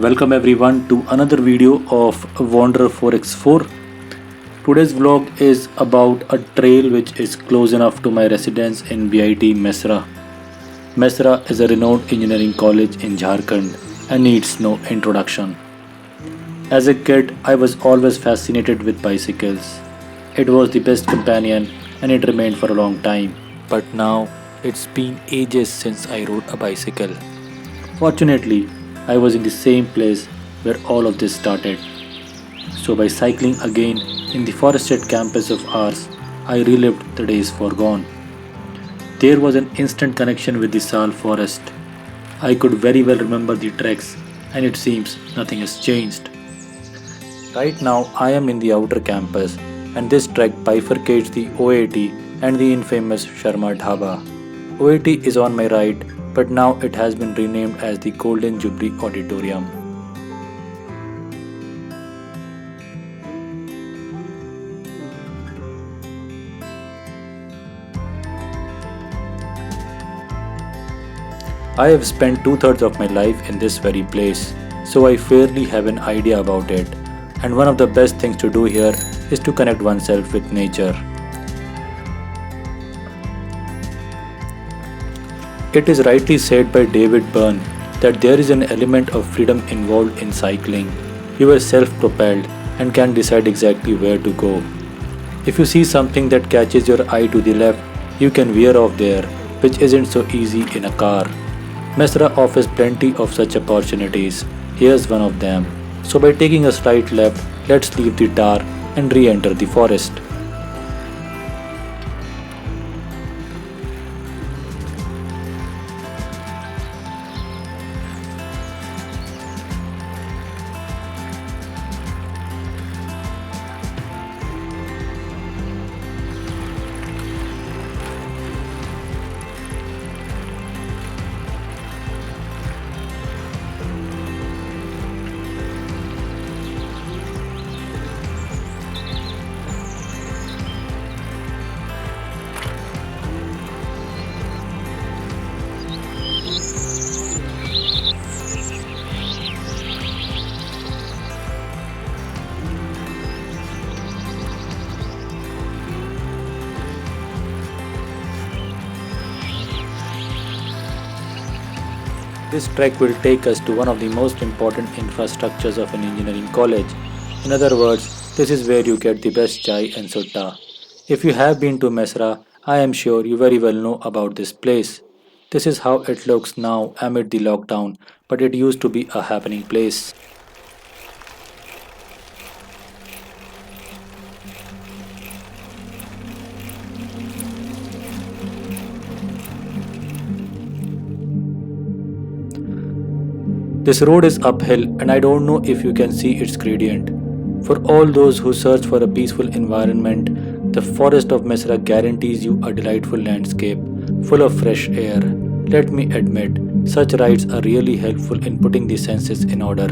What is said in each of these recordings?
Welcome everyone to another video of Wanderer 4x4. Today's vlog is about a trail which is close enough to my residence in BIT Mesra. Mesra is a renowned engineering college in Jharkhand and needs no introduction. As a kid, I was always fascinated with bicycles. It was the best companion and it remained for a long time. But now, it's been ages since I rode a bicycle. Fortunately, I was in the same place where all of this started. So, by cycling again in the forested campus of ours, I relived the days foregone. There was an instant connection with the Sal forest. I could very well remember the treks, and it seems nothing has changed. Right now, I am in the outer campus, and this trek bifurcates the OAT and the infamous Sharma Dhaba. OAT is on my right, but now it has been renamed as the Golden Jubilee Auditorium. I have spent two-thirds of my life in this very place, so I fairly have an idea about it. And one of the best things to do here is to connect oneself with nature. It is rightly said by David Byrne that there is an element of freedom involved in cycling. You are self-propelled and can decide exactly where to go. If you see something that catches your eye to the left, you can veer off there, which isn't so easy in a car. Mesra offers plenty of such opportunities. Here's one of them. So by taking a slight left, let's leave the tar and re-enter the forest. This trek will take us to one of the most important infrastructures of an engineering college. In other words, this is where you get the best chai and sutta. If you have been to Mesra, I am sure you very well know about this place. This is how it looks now amid the lockdown, but it used to be a happening place. This road is uphill and I don't know if you can see its gradient. For all those who search for a peaceful environment, the forest of Mesra guarantees you a delightful landscape full of fresh air. Let me admit, such rides are really helpful in putting the senses in order.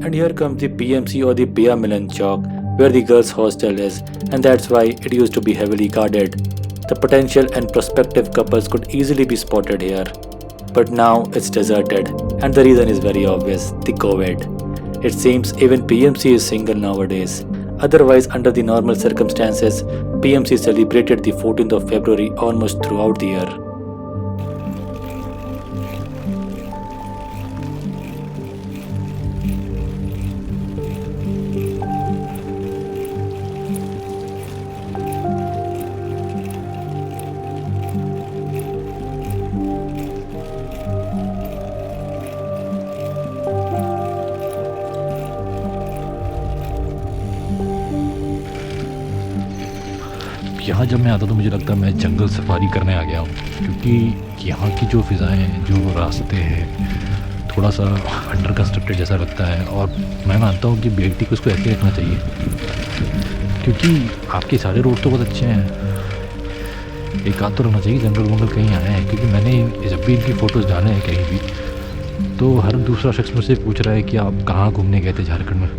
And here comes the PMC or the Pia Milan Chowk, where the girls' hostel is, and that's why it used to be heavily guarded. The potential and prospective couples could easily be spotted here. But now it's deserted, and the reason is very obvious, the COVID. It seems even PMC is single nowadays. Otherwise, under the normal circumstances, PMC celebrated the 14th of February almost throughout the year. यहाँ जब मैं आता तो मुझे लगता है मैं जंगल safari करने आ गया हूँ, क्योंकि यहाँ की जो फ़िज़ाएँ, जो रास्ते हैं, थोड़ा सा अंडर कंस्ट्रक्टेड जैसा लगता है। और मैं मानता हूँ कि बीआईटी को इसको ऐसे रखना चाहिए, क्योंकि आपके सारे रोड तो बहुत अच्छे हैं, एक आध तो रहना चाहिए जंगल वंगल कहीं आए हैं। क्योंकि मैंने जब भी इनकी फ़ोटोज़ डाले हैं कहीं भी, तो हर दूसरा शख्स मुझसे पूछ रहा है कि आप कहाँ घूमने गए थे झारखंड में।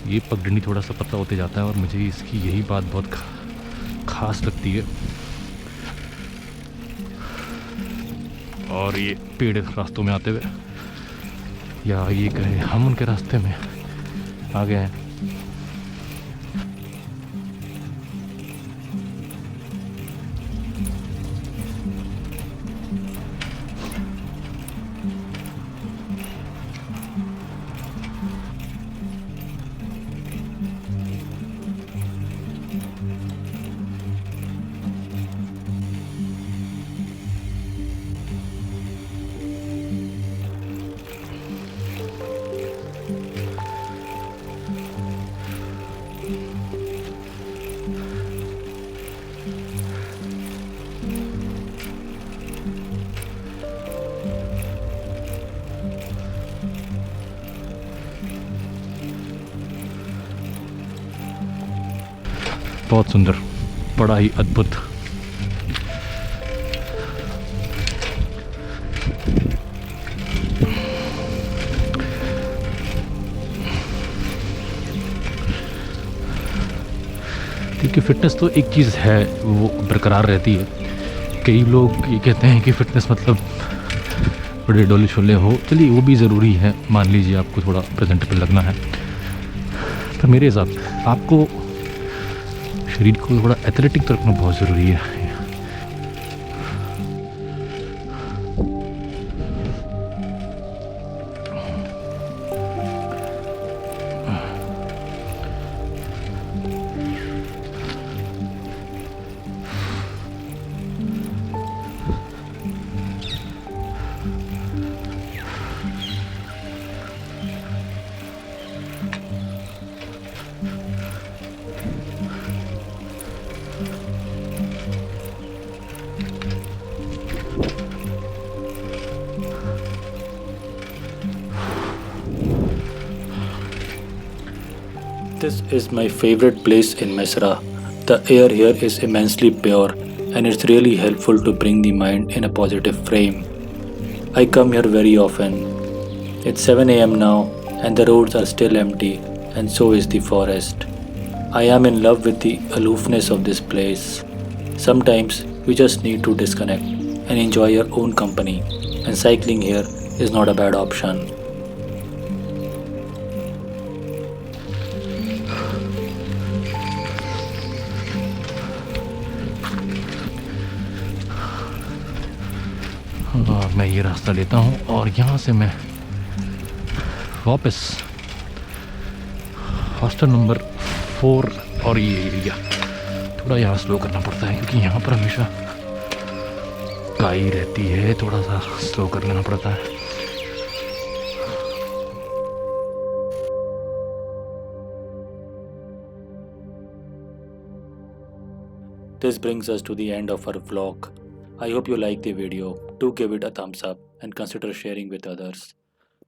ये पगडंडी थोड़ा सा पतला होते जाता है और मुझे इसकी यही बात बहुत खास लगती है। और ये पेड़ रास्तों में आते हुए, या ये कहे हम उनके रास्ते में आ गए हैं। बहुत सुंदर, बड़ा ही अद्भुत। क्योंकि फ़िटनेस तो एक चीज़ है, वो बरकरार रहती है। कई लोग ये कहते हैं कि फ़िटनेस मतलब बड़े डोले शोले हो, चलिए वो भी ज़रूरी है, मान लीजिए आपको थोड़ा प्रेजेंटेबल लगना है। पर मेरे हिसाब से आपको शरीर को थोड़ा एथलेटिक तो रखना बहुत ज़रूरी है। This is my favorite place in Mesra. The air here is immensely pure and it's really helpful to bring the mind in a positive frame. I come here very often. It's 7 am now and the roads are still empty and so is the forest. I am in love with the aloofness of this place. Sometimes you just need to disconnect and enjoy your own company, and cycling here is not a bad option. मैं ये रास्ता लेता हूँ और यहाँ से मैं वापस हॉस्टल नंबर 4 और ये एरिया थोड़ा यहाँ स्लो करना पड़ता है, क्योंकि यहाँ पर हमेशा काई रहती है, थोड़ा सा स्लो कर लेना पड़ता है। This brings us to the end of our vlog. I hope you like the video. Do give it a thumbs up and consider sharing with others.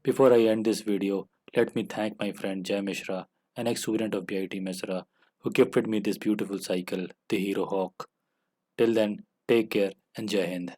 Before I end this video, let me thank my friend Jay Mishra, an ex-student of BIT Mesra, who gifted me this beautiful cycle, the Hero Hawk. Till then, take care and Jai Hind.